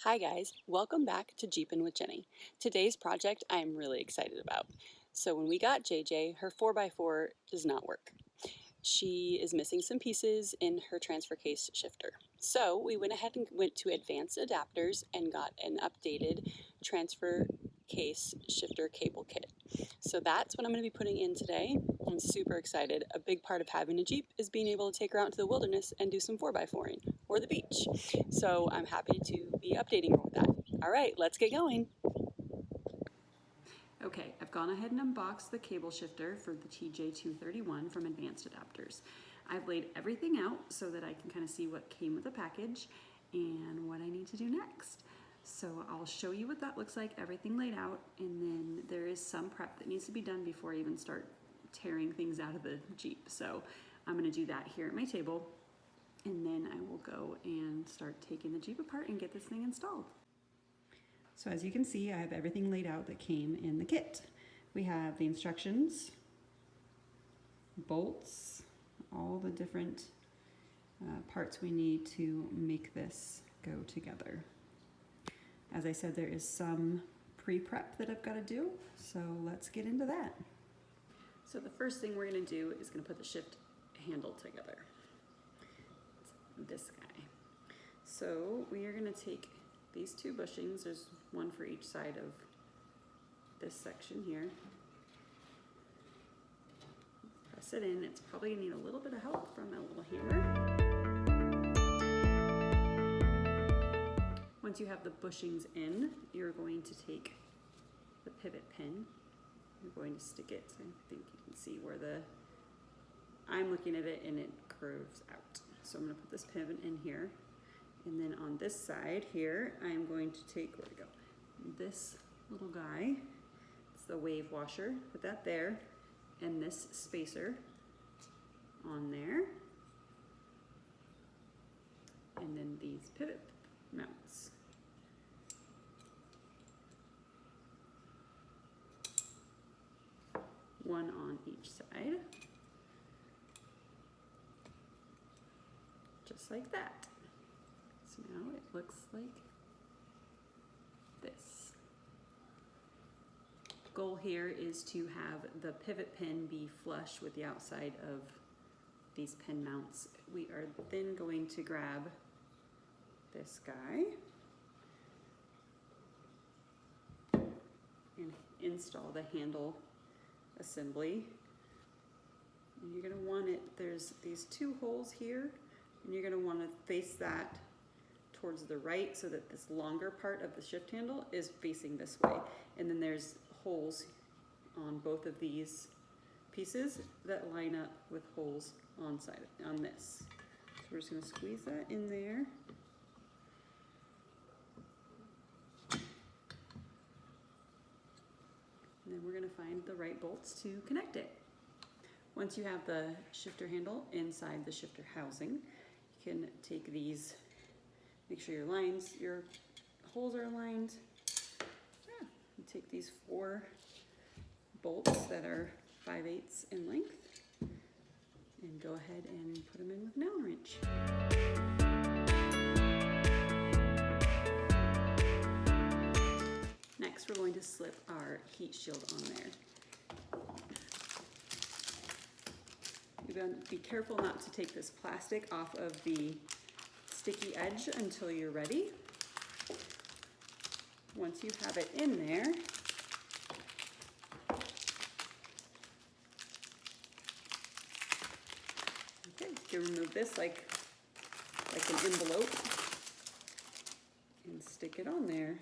Hi guys, welcome back to Jeepin with Jenny. Today's project I am really excited about. So when we got JJ, her 4x4 does not work. She is missing some pieces in her transfer case shifter. So we went ahead and went to Advanced Adapters and got an updated transfer case shifter cable kit. So that's what I'm going to be putting in today. I'm super excited. A big part of having a Jeep is being able to take her out into the wilderness and do some 4x4ing or the beach. So I'm happy to be updating her with that. All right, let's get going. Okay, I've gone ahead and unboxed the cable shifter for the TJ231 from Advanced Adapters. I've laid everything out so that I can kind of see what came with the package and what I need to do next. So I'll show you what that looks like, everything laid out, and then there is some prep that needs to be done before I even start tearing things out of the Jeep. So I'm gonna do that here at my table, and then I will go and start taking the Jeep apart and get this thing installed. So as you can see, I have everything laid out that came in the kit. We have the instructions, bolts, all the different parts we need to make this go together. As I said, there is some pre-prep that I've got to do, so let's get into that. So the first thing we're going to do is going to put the shift handle together. It's this guy. So we are going to take these two bushings, there's one for each side of this section here. Press it in. It's probably going to need a little bit of help from a little hammer. Once you have the bushings in, you're going to take the pivot pin. You're going to stick it, I think you can see where I'm looking at it and it curves out. So I'm going to put this pivot in here. And then on this side here, I'm going to take, where'd it go? This little guy, it's the wave washer, put that there, and this spacer on there. And then these pivot mounts. One on each side. Just like that. So now it looks like this. Goal here is to have the pivot pin be flush with the outside of these pin mounts. We are then going to grab this guy and install the handle assembly. And you're going to want it, there's these two holes here, and you're going to want to face that towards the right so that this longer part of the shift handle is facing this way. And then there's holes on both of these pieces that line up with holes on this. So we're just going to squeeze that in there. And then we're going to find the right bolts to connect it. Once you have the shifter handle inside the shifter housing, you can take these, make sure your holes are aligned. Yeah. You take these 4 bolts that are 5/8 in length and go ahead and put them in with an Allen wrench. Next, we're going to slip our heat shield on there. You're going to be careful not to take this plastic off of the sticky edge until you're ready. Once you have it in there, okay, you can remove this like an envelope and stick it on there.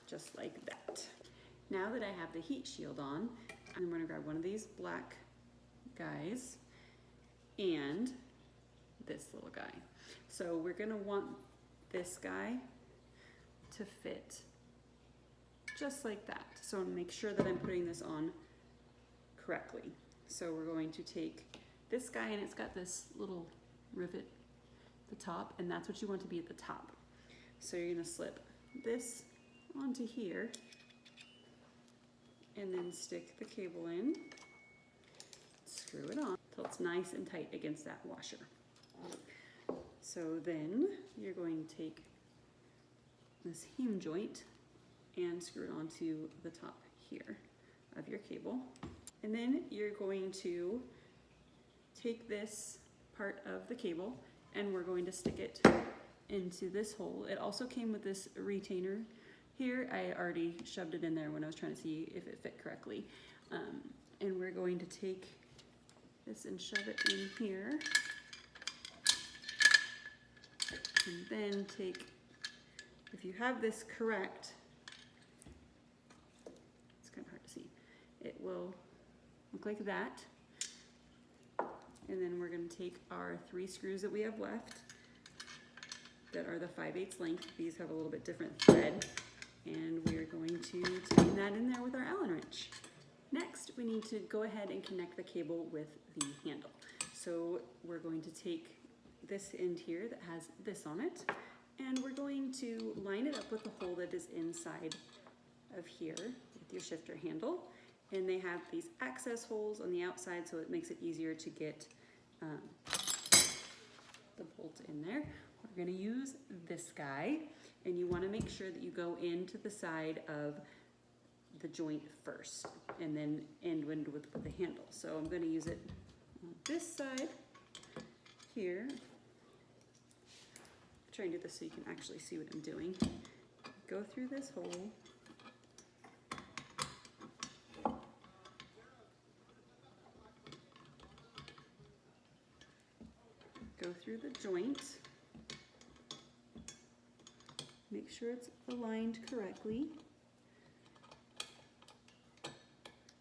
Just like that. Now that I have the heat shield on, I'm going to grab one of these black guys and this little guy. So we're going to want this guy to fit just like that. So make sure that I'm putting this on correctly. So we're going to take this guy, and it's got this little rivet at the top, and that's what you want to be at the top. So you're going to slip this onto here and then stick the cable in, screw it on till it's nice and tight against that washer. So then you're going to take this hem joint and screw it onto the top here of your cable. And then you're going to take this part of the cable and we're going to stick it into this hole. It also came with this retainer here. I already shoved it in there when I was trying to see if it fit correctly. And we're going to take this and shove it in here. And then take, if you have this correct, it's kind of hard to see, it will look like that. And then we're going to take our 3 screws that we have left that are the 5/8 length. These have a little bit different thread. And we are going to tighten that in there with our Allen wrench. Next, we need to go ahead and connect the cable with the handle. So we're going to take this end here that has this on it, and we're going to line it up with the hole that is inside of here with your shifter handle. And they have these access holes on the outside, so it makes it easier to get the bolt in there. We're going to use this guy, and you want to make sure that you go into the side of the joint first and then end with the handle. So I'm going to use it on this side here. Try and do this so you can actually see what I'm doing. Go through this hole. Go through the joint. Make sure it's aligned correctly.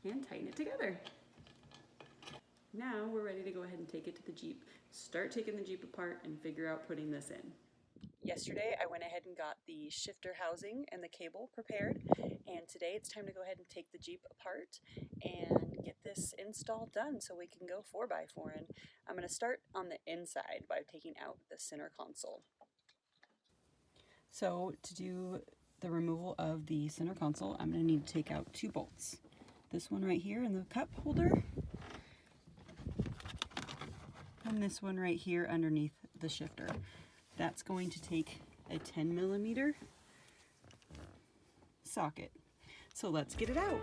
And tighten it together. Now we're ready to go ahead and take it to the Jeep. Start taking the Jeep apart and figure out putting this in. Yesterday I went ahead and got the shifter housing and the cable prepared, and today it's time to go ahead and take the Jeep apart and get this install done so we can go 4x4 in. I'm going to start on the inside by taking out the center console. So to do the removal of the center console, I'm going to need to take out 2 bolts. This one right here in the cup holder, and this one right here underneath the shifter. That's going to take a 10mm socket. So let's get it out.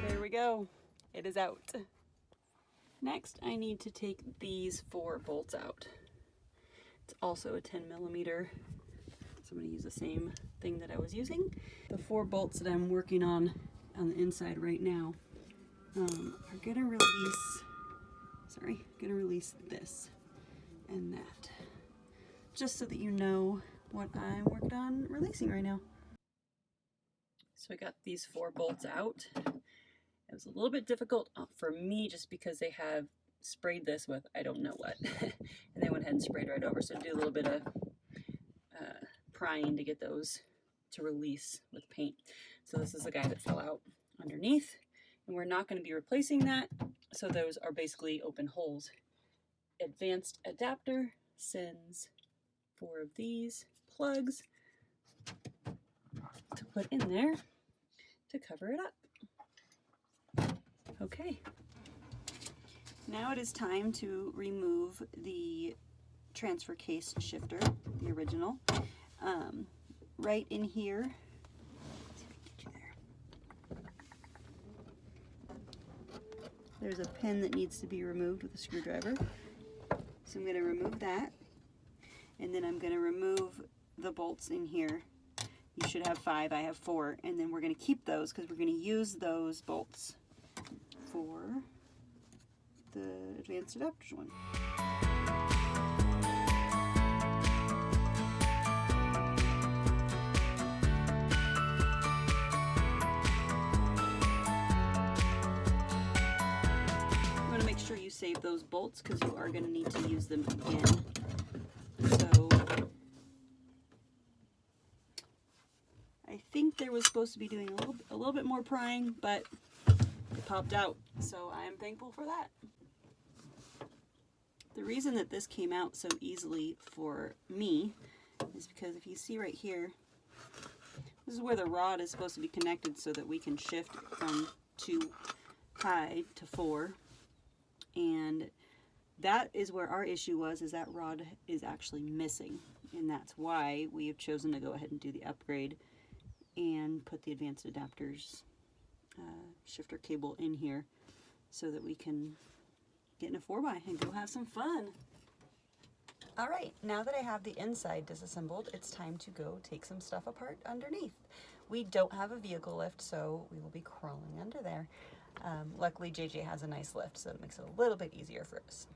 There we go. It is out. Next, I need to take these 4 bolts out. It's also a 10mm, so I'm going to use the same thing that I was using. The 4 bolts that I'm working on the inside right now are going to release this and that, just so that you know what I'm working on releasing right now. So I got these 4 bolts out. It was a little bit difficult for me just because they have sprayed this with I don't know what. And they went ahead and sprayed right over. So do a little bit of prying to get those to release with paint. So this is the guy that fell out underneath. And we're not going to be replacing that. So those are basically open holes. Advanced Adapter sends 4 of these plugs to put in there to cover it up. Okay, now it is time to remove the transfer case shifter, the original. Right in here, let's see if I can get you there. There's a pin that needs to be removed with a screwdriver. So I'm going to remove that, and then I'm going to remove the bolts in here. You should have 5, I have 4, and then we're going to keep those because we're going to use those bolts for the Advanced Adapters one. You want to make sure you save those bolts because you are going to need to use them again. So I think they were supposed to be doing a little bit more prying, but it popped out, so I am thankful for that. The reason that this came out so easily for me is because if you see right here, this is where the rod is supposed to be connected so that we can shift from 2 high to 4. And that is where our issue was, is that rod is actually missing. And that's why we have chosen to go ahead and do the upgrade and put the advanced adapters shifter cable in here so that we can get in a 4x and go have some fun. All right, now that I have the inside disassembled, it's time to go take some stuff apart underneath. We don't have a vehicle lift, so we will be crawling under there. Luckily, JJ has a nice lift, so it makes it a little bit easier for us.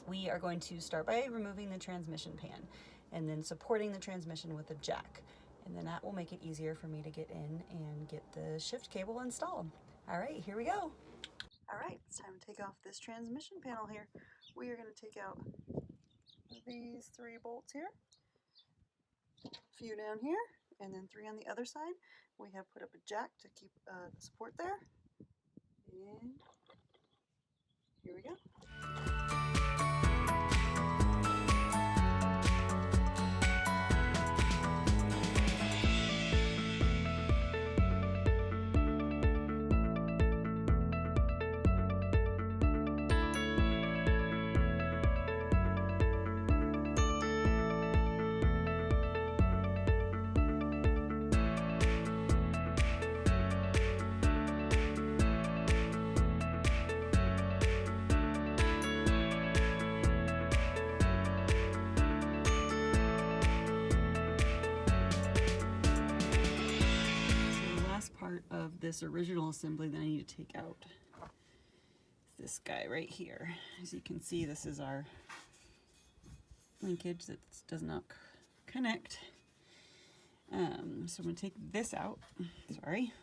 We are going to start by removing the transmission pan and then supporting the transmission with a jack. And then that will make it easier for me to get in and get the shift cable installed. All right, here we go. All right, it's time to take off this transmission panel here. We are going to take out these 3 bolts here, a few down here, and then 3 on the other side. We have put up a jack to keep the support there. And here we go. Of this original assembly that I need to take out is this guy right here. As you can see, this is our linkage that does not connect. So I'm going to take this out. Sorry,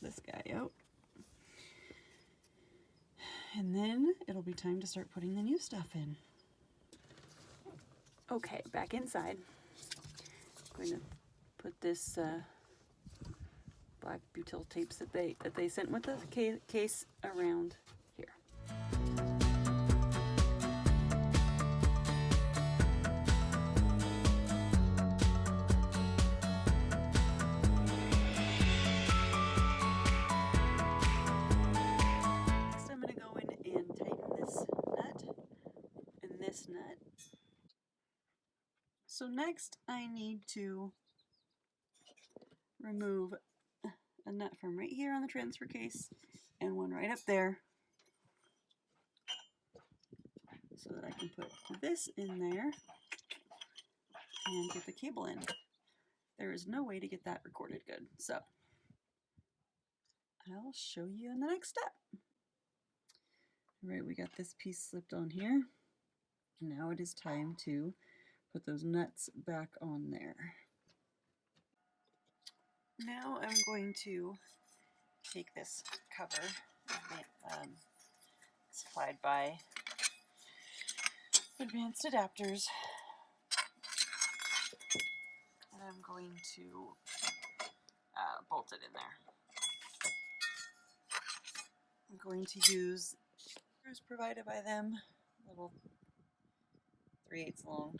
this guy out. And then it'll be time to start putting the new stuff in. Okay, back inside. I'm going to put this black butyl tapes that they sent with the case around here. Next I'm going to go in and tighten this nut and this nut. So next I need to remove a nut from right here on the transfer case and one right up there so that I can put this in there and get the cable in. There is no way to get that recorded good, so I'll show you in the next step. All right, we got this piece slipped on here. Now it is time to put those nuts back on there. Now I'm going to take this cover supplied by Advanced Adapters, and I'm going to bolt it in there. I'm going to use screws provided by them, a little 3/8 long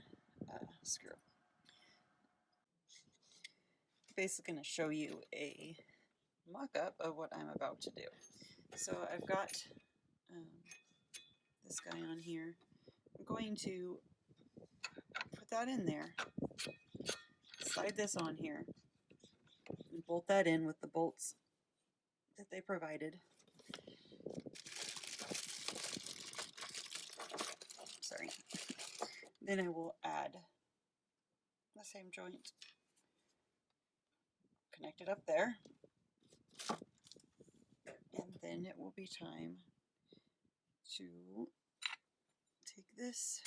screw. Basically going to show you a mock-up of what I'm about to do. So I've got this guy on here. I'm going to put that in there, slide this on here, and bolt that in with the bolts that they provided. Sorry. Then I will add the same joint, connect it up there, and then it will be time to take this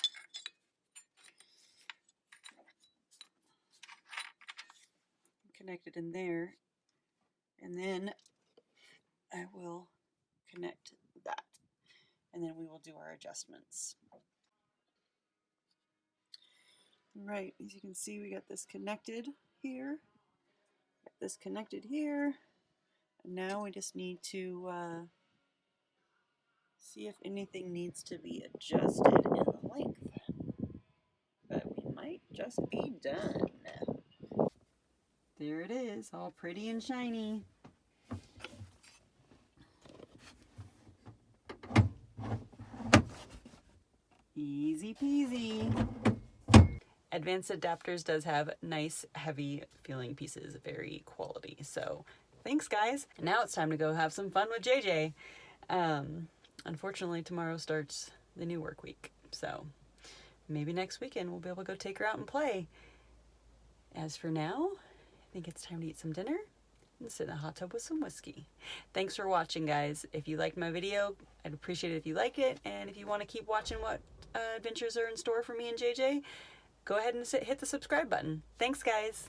and connect it in there, and then I will connect that, and then we will do our adjustments. Right, as you can see, we got this connected here, got this connected here, and now we just need to See if anything needs to be adjusted in the length. But we might just be done. There it is, all pretty and shiny. Easy peasy. Advanced Adapters does have nice, heavy feeling pieces, very quality. So thanks, guys. Now it's time to go have some fun with JJ. Unfortunately, tomorrow starts the new work week. So maybe next weekend we'll be able to go take her out and play. As for now, I think it's time to eat some dinner and sit in a hot tub with some whiskey. Thanks for watching, guys. If you liked my video, I'd appreciate it if you like it. And if you want to keep watching what adventures are in store for me and JJ, go ahead and hit the subscribe button. Thanks, guys.